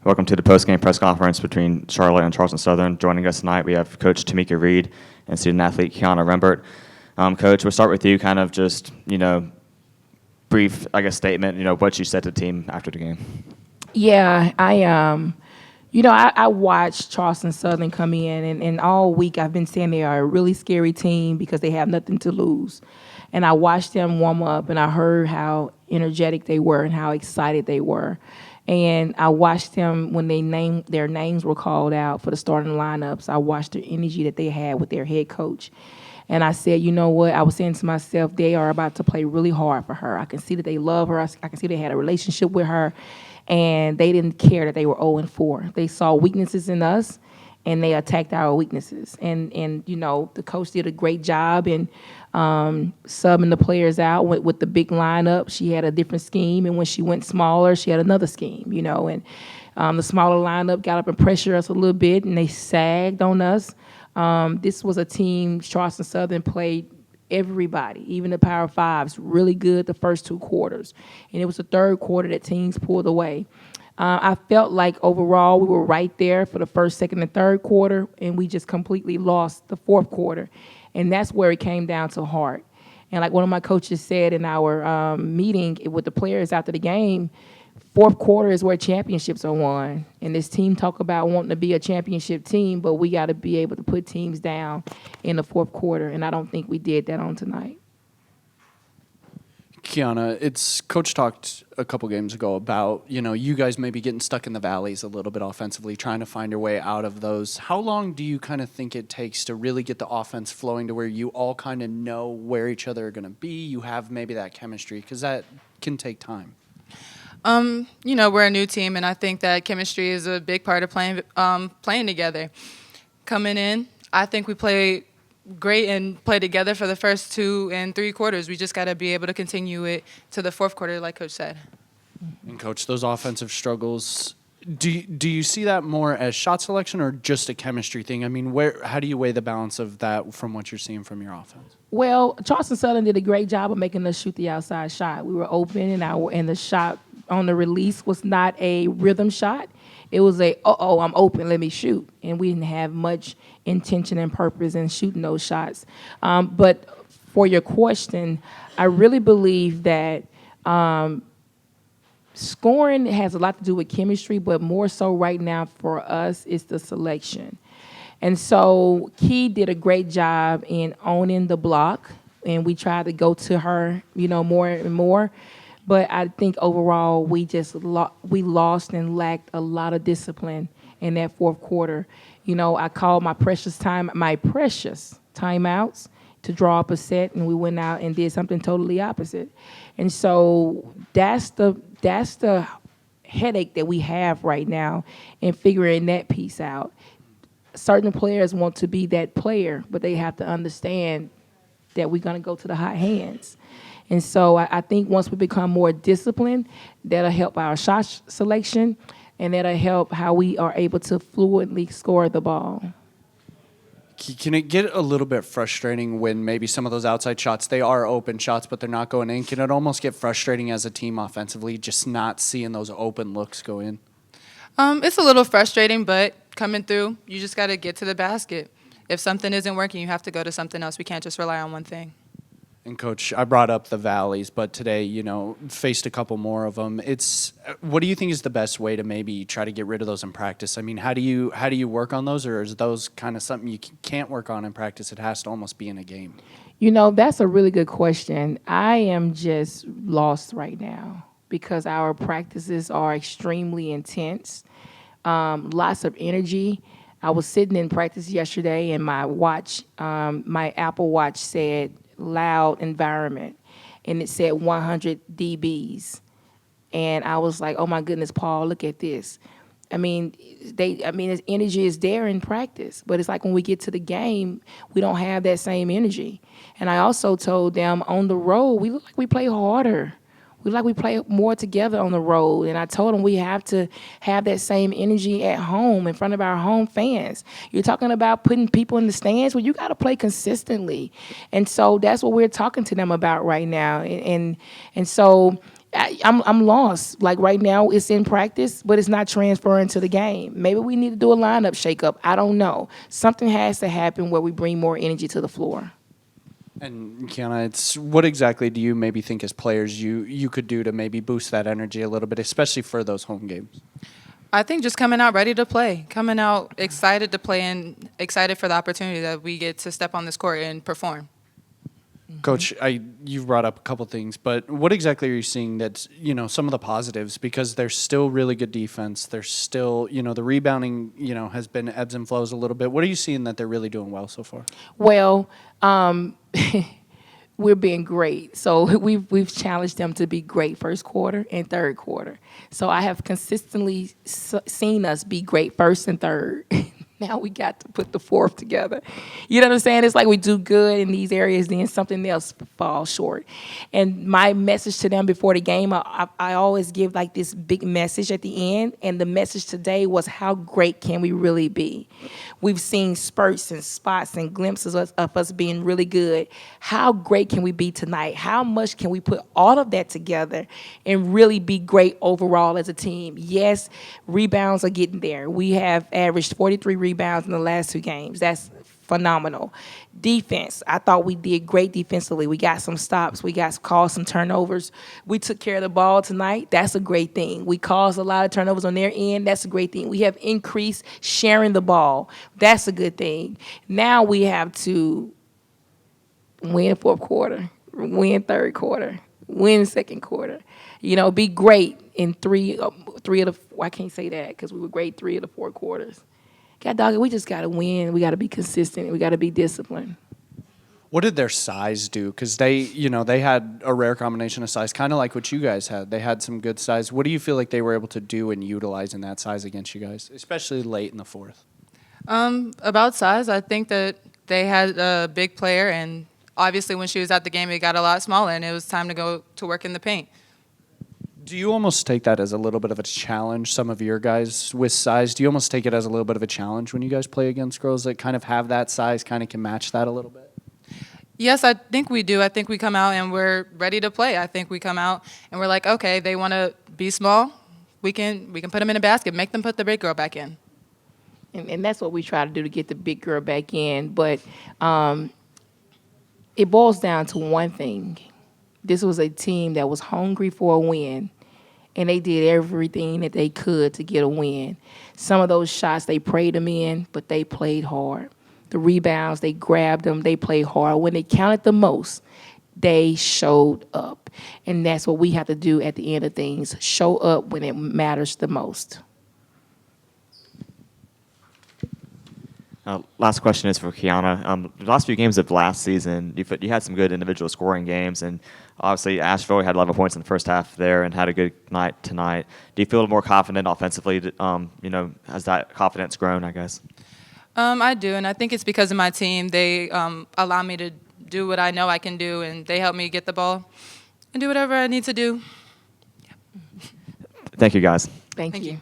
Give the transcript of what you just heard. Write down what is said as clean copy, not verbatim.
Welcome to the post-game press conference between Charlotte and Charleston Southern. Joining us tonight, we have Coach Tamika Reed and student-athlete Kiana Rembert. Coach, we'll start with you, kind of just, brief, statement, what you said to the team after the game. Yeah, I watched Charleston Southern come in, and all week I've been saying they are a really scary team because they have nothing to lose. And I watched them warm up, and I heard how energetic they were and how excited they were. And I watched them when their names were called out for the starting lineups. I watched the energy that they had with their head coach. And I said, you know what? I was saying to myself, they are about to play really hard for her. I can see that they love her. I can see they had a relationship with her. And they didn't care that they were 0-4. They saw weaknesses in us, and they attacked our weaknesses. And the coach did a great job in subbing the players out with the big lineup. She had a different scheme, and when she went smaller, she had another scheme, And the smaller lineup got up and pressured us a little bit, and they sagged on us. This was a team, Charleston Southern played everybody, even the Power Fives, really good the first two quarters. And it was the third quarter that teams pulled away. I felt like overall we were right there for the first, second, and third quarter, and we just completely lost the fourth quarter. And that's where it came down to heart. And like one of my coaches said in our meeting with the players after the game, fourth quarter is where championships are won. And this team talk about wanting to be a championship team, but we got to be able to put teams down in the fourth quarter. And I don't think we did that on tonight. Kiana, Coach talked a couple games ago about, you guys maybe getting stuck in the valleys a little bit offensively, trying to find your way out of those. How long do you kind of think it takes to really get the offense flowing to where you all kind of know where each other are going to be? You have maybe that chemistry, because that can take time. We're a new team, and I think that chemistry is a big part of playing together. Coming in, I think we play great and play together for the first 2 and 3 quarters. We just got to be able to continue it to the fourth quarter, like Coach said. And Coach, those offensive struggles, do you see that more as shot selection or just a chemistry thing? I mean, how do you weigh the balance of that from what you're seeing from your offense? Well, Charleston Southern did a great job of making us shoot the outside shot. We were open, and the shot on the release was not a rhythm shot. It was I'm open, let me shoot. And we didn't have much intention and purpose in shooting those shots. But for your question, I really believe that scoring has a lot to do with chemistry, but more so right now for us is the selection. And so Key did a great job in owning the block, and we tried to go to her, more and more. But I think overall we just we lost and lacked a lot of discipline in that fourth quarter. I called my precious timeouts to draw up a set, and we went out and did something totally opposite. And so that's the headache that we have right now in figuring that piece out. Certain players want to be that player, but they have to understand that we're going to go to the hot hands. And so I think once we become more disciplined, that'll help our shot selection, and that'll help how we are able to fluently score the ball. Can it get a little bit frustrating when maybe some of those outside shots, they are open shots, but they're not going in? Can it almost get frustrating as a team offensively, just not seeing those open looks go in? It's a little frustrating, but coming through, you just got to get to the basket. If something isn't working, you have to go to something else. We can't just rely on one thing. And Coach, I brought up the valleys, but today, faced a couple more of them. What do you think is the best way to maybe try to get rid of those in practice? I mean, how do you work on those, or is those kind of something you can't work on in practice? It has to almost be in a game. That's a really good question. I am just lost right now because our practices are extremely intense, lots of energy. I was sitting in practice yesterday, and my Apple Watch said loud environment, and it said 100 dBs, and I was like, oh my goodness, Paul, look at this. His energy is there in practice, but it's like when we get to the game, we don't have that same energy. And I also told them on the road, we look like we play harder. We play more together on the road. And I told them we have to have that same energy at home in front of our home fans. You're talking about putting people in the stands. Well, you got to play consistently. And so that's what we're talking to them about right now. And so I'm lost. Like right now, it's in practice, but it's not transferring to the game. Maybe we need to do a lineup shakeup. I don't know. Something has to happen where we bring more energy to the floor. And Kiana, it's what exactly do you maybe think as players you could do to maybe boost that energy a little bit, especially for those home games? I think just coming out ready to play, coming out excited to play and excited for the opportunity that we get to step on this court and perform. Coach, you've brought up a couple things, but what exactly are you seeing that's, some of the positives? Because there's still really good defense. There's still, the rebounding, has been ebbs and flows a little bit. What are you seeing that they're really doing well so far? Well, we're being great. So we've challenged them to be great first quarter and third quarter. So I have consistently seen us be great first and third. Now we got to put the fourth together. You know what I'm saying? It's like we do good in these areas, then something else falls short. And my message to them before the game, I always give like this big message at the end. And the message today was, how great can we really be? We've seen spurts and spots and glimpses of us being really good. How great can we be tonight? How much can we put all of that together and really be great overall as a team? Yes, rebounds are getting there. We have averaged 43 rebounds in the last 2 games. That's phenomenal. Defense, I thought we did great defensively. We got some stops. We caused some turnovers. We took care of the ball tonight. That's a great thing. We caused a lot of turnovers on their end. That's a great thing. We have increased sharing the ball. That's a good thing. Now we have to win fourth quarter, win third quarter, win second quarter. Be great in three of the. Well, I can't say that because we were great 3 of the 4 quarters. God dog it, we just got to win. We got to be consistent. We got to be disciplined. What did their size do? Because they had a rare combination of size, kind of like what you guys had. They had some good size. What do you feel like they were able to do and utilize in that size against you guys, especially late in the fourth? About size, I think that they had a big player, and obviously when she was at the game, it got a lot smaller, and it was time to go to work in the paint. Do you almost take that as a little bit of a challenge, some of your guys with size? Do you almost take it as a little bit of a challenge when you guys play against girls that kind of have that size, kind of can match that a little bit? Yes, I think we do. I think we come out and we're ready to play. I think we come out and we're like, okay, they want to be small. We can put them in a basket, make them put the big girl back in. And that's what we try to do to get the big girl back in. But it boils down to one thing. This was a team that was hungry for a win, and they did everything that they could to get a win. Some of those shots, they prayed them in, but they played hard. The rebounds, they grabbed them, they played hard. When they counted the most, they showed up. And that's what we have to do at the end of things, show up when it matters the most. Last question is for Kiana. The last few games of last season, you had some good individual scoring games, and obviously Asheville had 11 points in the first half there and had a good night tonight. Do you feel more confident offensively? Has that confidence grown, I guess? I do, and I think it's because of my team. They allow me to do what I know I can do, and they help me get the ball and do whatever I need to do. Thank you, guys. Thank you.